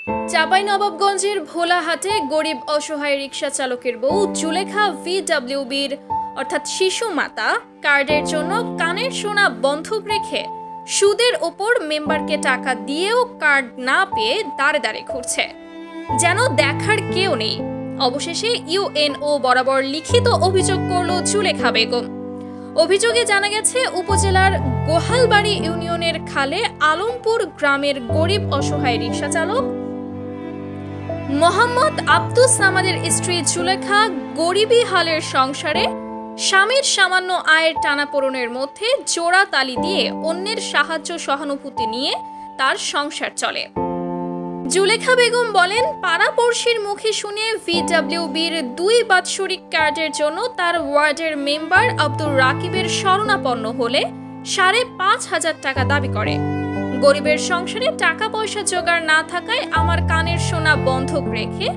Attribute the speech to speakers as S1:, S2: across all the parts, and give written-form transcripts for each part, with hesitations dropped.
S1: চাঁপাইনবাবগঞ্জের ভোলাহাটে গরিব অসহায় রিকশা চালকের বউ জুলেখা ভিডব্লিউবির অর্থাৎ শিশু মাতা কার্ডের জন্য কানের সোনা বন্ধক রেখে সুদের ওপর মেম্বারকে টাকা দিয়েও কার্ড না পেয়ে দাঁড়ে দাঁড়ে ঘুরছে, যেন দেখার কেউ নেই। অবশেষে ইউএনও বরাবর লিখিত অভিযোগ করল জুলেখা বেগম। অভিযোগে জানা গেছে, উপজেলার গোহালবাড়ি ইউনিয়নের খালে আলমপুর গ্রামের গরিব অসহায় রিকশা চালক মোহাম্মদ আব্দুস সামাদের স্ত্রী জুলেখা গরিবী হালের সংসারে স্বামীর সামান্য আয়ের টানাপোড়েনের মধ্যে জোড়া তালি দিয়ে অন্যের সাহায্য সহানুভূতি নিয়ে তার সংসার চলে। জুলেখা বেগম বলেন, পাড়াপড়শির মুখে শুনে ভিডব্লিউবির 2 বাৎসরিক কার্ডের জন্য তার ওয়ার্ডের মেম্বার আব্দুর রাকিবের শরণাপন্ন হলে 5,500 টাকা দাবি করে। গরিবের সংসারে টাকা পয়সা জোগাড় না থাকায় আমার কানের সোনা বন্ধক রেখে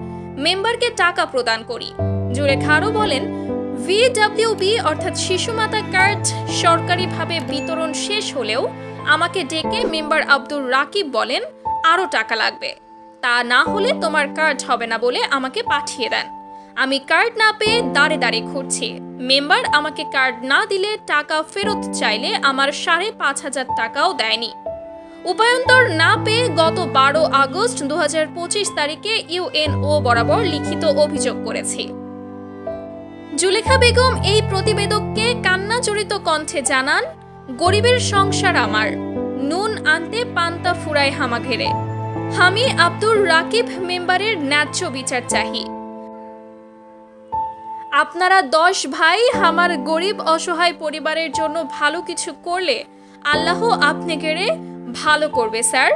S1: মেম্বারকে টাকা প্রদান করি। জুলেখা আরও বলেন, ভিডব্লিউবি অর্থাৎ শিশুমাতা কার্ড সরকারিভাবে বিতরণ শেষ হলেও আমাকে ডেকে মেম্বার আব্দুর রাকিব বলেন আরও টাকা লাগবে, তা না হলে তোমার কার্ড হবে না বলে আমাকে পাঠিয়ে দেন। আমি কার্ড না পেয়ে দাঁড়ে দাঁড়ে ঘুরছি। মেম্বার আমাকে কার্ড না দিলে টাকা ফেরত চাইলে আমার 5,500 টাকাও দেয়নি। উপায়ন্তর না পেয়ে গত 12 আগস্ট 2025 তারিখে ইউএনও বরাবর লিখিত অভিযোগ করেছি। জুলেখা বেগম এই প্রতিবেদককে কান্নাজড়িত কণ্ঠে জানান, গরিবের সংসার আমার, নুন আনতে পান্তা ফুরায় হামাঘেরে। আমি আব্দুর রাকিব মেম্বারের ন্যায্য বিচার চাহি। আপনারা 10 ভাই আমার গরিব অসহায় পরিবারের জন্য ভালো কিছু করলে আল্লাহ আপনাদেরকে ভালো করবে স্যার।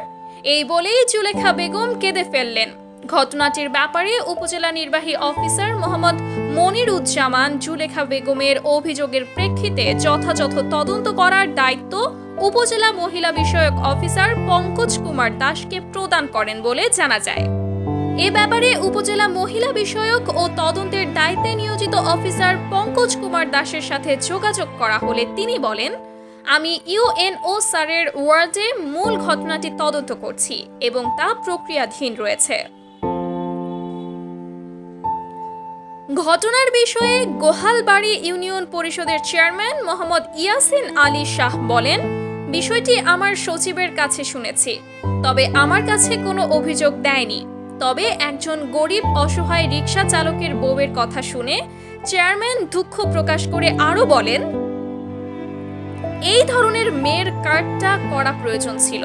S1: এই বলেই জুলেখা বেগম কেঁদে ফেললেন। ঘটনাটির ব্যাপারে উপজেলা নির্বাহী অফিসার মোহাম্মদ মনিরুজ্জামান জুলেখা বেগমের অভিযোগের প্রেক্ষিতে যথাযথ তদন্ত করার দায়িত্ব উপজেলা মহিলা বিষয়ক অফিসার পঙ্কজ কুমার দাসকে প্রদান করেন বলে জানা যায়। এ ব্যাপারে উপজেলা মহিলা বিষয়ক ও তদন্তের দায়িত্বে নিয়োজিত অফিসার পঙ্কজ কুমার দাসের সাথে যোগাযোগ করা হলে তিনি বলেন, আমি ইউএনও স্যারের ওয়ার্ডে মূল ঘটনাটি তদন্ত করছি এবং তা প্রক্রিয়াধীন রয়েছে। ঘটনার বিষয়ে গোহালবাড়ি ইউনিয়ন পরিষদের চেয়ারম্যান মোহাম্মদ ইয়াসিন আলী শাহ বলেন, বিষয়টি আমার সচিবের কাছে শুনেছি, তবে আমার কাছে কোনো অভিযোগ দেয়নি। তবে একজন গরিব অসহায় রিকশা চালকের বউয়ের কথা শুনে চেয়ারম্যান দুঃখ প্রকাশ করে আরও বলেন, এই ধরনের মেয়ের কার্ডটা করা প্রয়োজন ছিল।